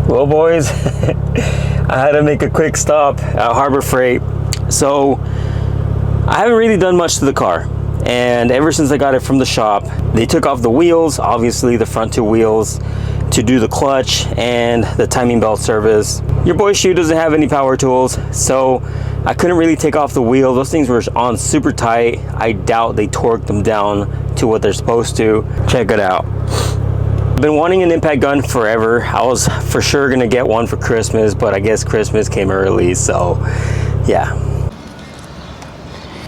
Well, boys, I had to make a quick stop at Harbor Freight. So I haven't really done much to the car, and ever since I got it from the shop, they took off the wheels, obviously the front two wheels, to do the clutch and the timing belt service. Your boy Shoe doesn't have any power tools, so I couldn't really take off the wheel. Those things were on super tight. I doubt they torqued them down to what they're supposed to. Check it out. I've been wanting an impact gun forever. I was for sure gonna get one for Christmas, but I guess Christmas came early, so yeah.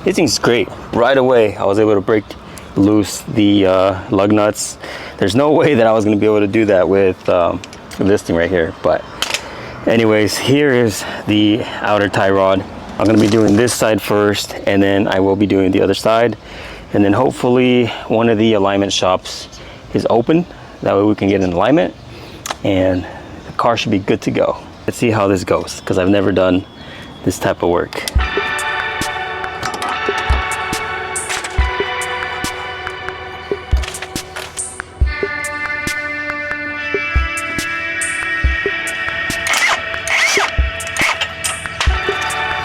This thing's great. Right away, I was able to break loose the lug nuts. There's no way that I was gonna be able to do that with this thing right here. But anyways, here is the outer tie rod. I'm gonna be doing this side first, and then I will be doing the other side. And then hopefully one of the alignment shops is open. That way we can get in alignment and the car should be good to go. Let's see how this goes, because I've never done this type of work.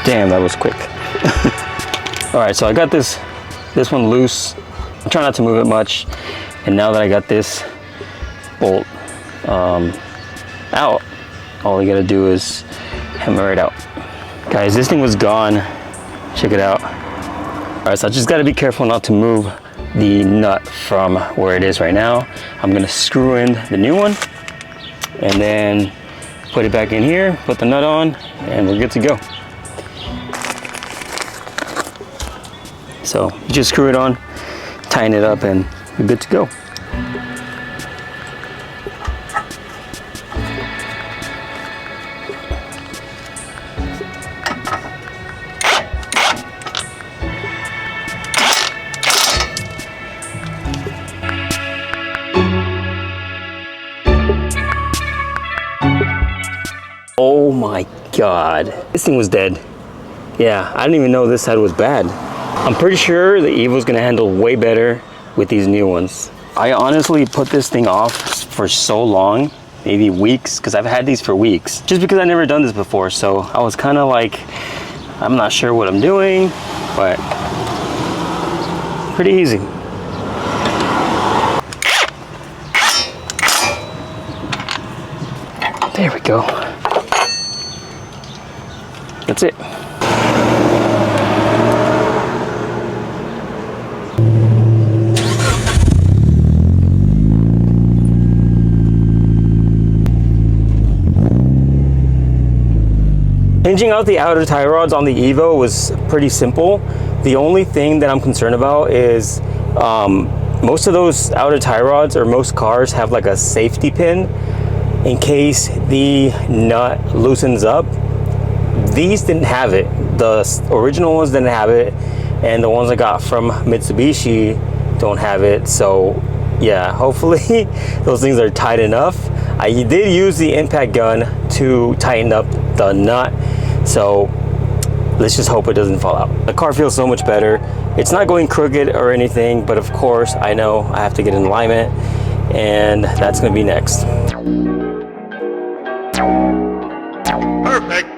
Damn, that was quick. All right, so I got this one loose. I'm trying not to move it much. And now that I got this bolt out, all you gotta do is hammer it out. Guys, this thing was gone. Check it out. All right, so I just gotta be careful not to move the nut from where it is right now. I'm gonna screw in the new one and then put it back in here, put the nut on, and we're good to go. So you just screw it on, tighten it up, and we're good to go. Oh my God, this thing was dead. Yeah, I didn't even know this side was bad. I'm pretty sure the Evo's gonna handle way better with these new ones. I honestly put this thing off for so long, maybe weeks, because I've had these for weeks, just because I've never done this before. So I was kind of like, I'm not sure what I'm doing, but pretty easy. There we go. That's it. Changing out the outer tie rods on the Evo was pretty simple. The only thing that I'm concerned about is most of those outer tie rods, or most cars, have like a safety pin in case the nut loosens up. These didn't have it. The original ones didn't have it, and the ones I got from Mitsubishi don't have it. So yeah, hopefully those things are tight enough. I did use the impact gun to tighten up the nut, so let's just hope it doesn't fall out. The car feels so much better. It's not going crooked or anything, but of course I know I have to get in alignment, and that's going to be next. Perfect.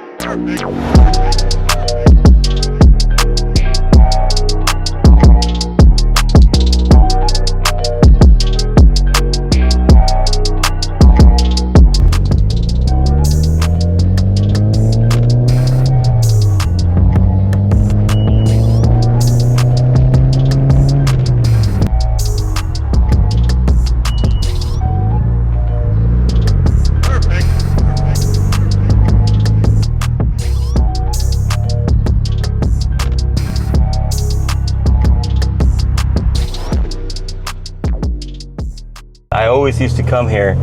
I always used to come here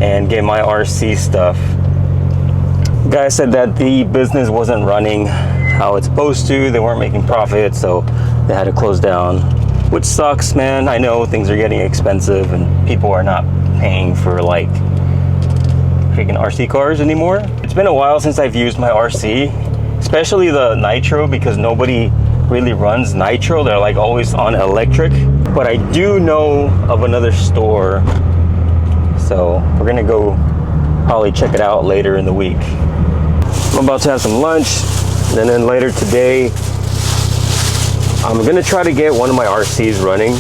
and get my RC stuff. The guy said that the business wasn't running how it's supposed to. They weren't making profit, so they had to close down, which sucks, man. I know things are getting expensive and people are not paying for like freaking RC cars anymore. It's been a while since I've used my RC, especially the Nitro, because nobody really runs Nitro. They're like always on electric. But I do know of another store, so we're gonna go probably check it out later in the week. I'm about to have some lunch, and then later today, I'm gonna try to get one of my RCs running.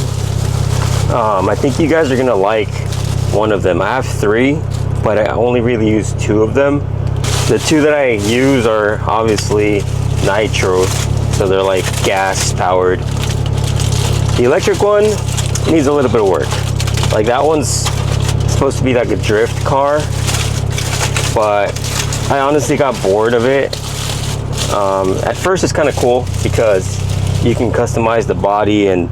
I think you guys are gonna like one of them. I have 3, but I only really use 2 of them. The 2 that I use are obviously Nitro, so they're like gas powered. The electric one needs a little bit of work. Like that one's supposed to be like a drift car, but I honestly got bored of it. At first it's kind of cool because you can customize the body and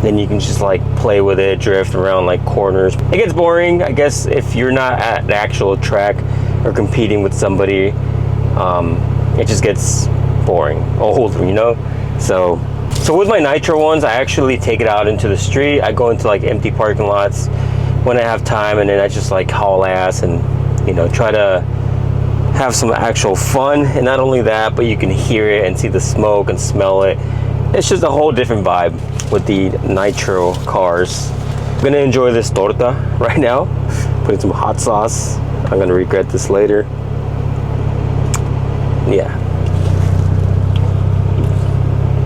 then you can just like play with it, drift around like corners. It gets boring, I guess, if you're not at the actual track or competing with somebody. It just gets boring, old, you know? So with my Nitro ones, I actually take it out into the street. I go into like empty parking lots when I have time, and then I just like haul ass and, you know, try to have some actual fun. And not only that, but you can hear it and see the smoke and smell it. It's just a whole different vibe with the Nitro cars. I'm gonna enjoy this torta right now, putting some hot sauce. I'm gonna regret this later. Yeah.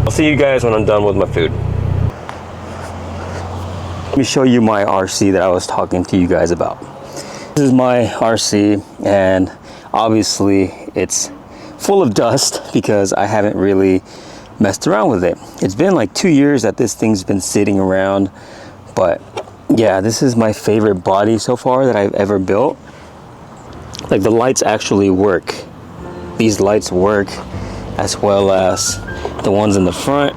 I'll see you guys when I'm done with my food. Let me show you my RC that I was talking to you guys about. This is my RC, and obviously it's full of dust because I haven't really messed around with it. It's been like 2 years that this thing's been sitting around, but yeah, this is my favorite body so far that I've ever built. Like the lights actually work. These lights work, as well as the ones in the front.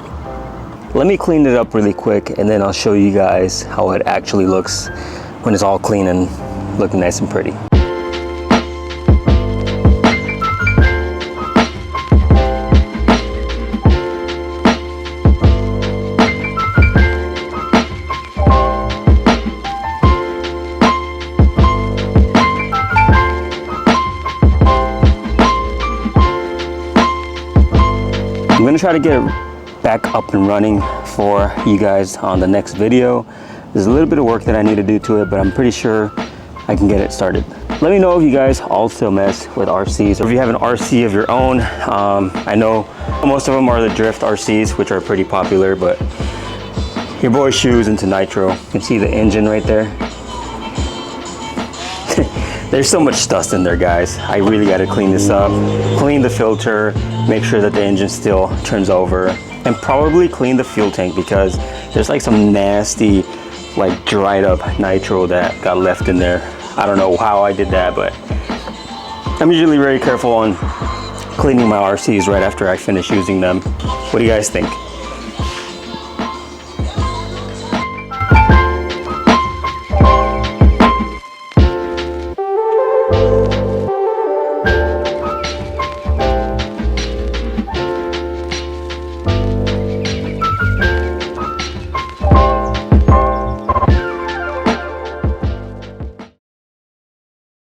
Let me clean it up really quick, and then I'll show you guys how it actually looks when it's all clean and looking nice and pretty. I'm gonna try to get it back up and running for you guys on the next video. There's a little bit of work that I need to do to it, but I'm pretty sure I can get it started. Let me know if you guys also mess with RCs, or if you have an RC of your own. I know most of them are the drift RCs, which are pretty popular, but your boy Shoe's into Nitro. You can see the engine right there. There's so much dust in there, guys. I really got to clean this up, clean the filter, make sure that the engine still turns over, and probably clean the fuel tank because there's like some nasty, like dried up nitro that got left in there. I don't know how I did that, but I'm usually very careful on cleaning my RCs right after I finish using them. What do you guys think?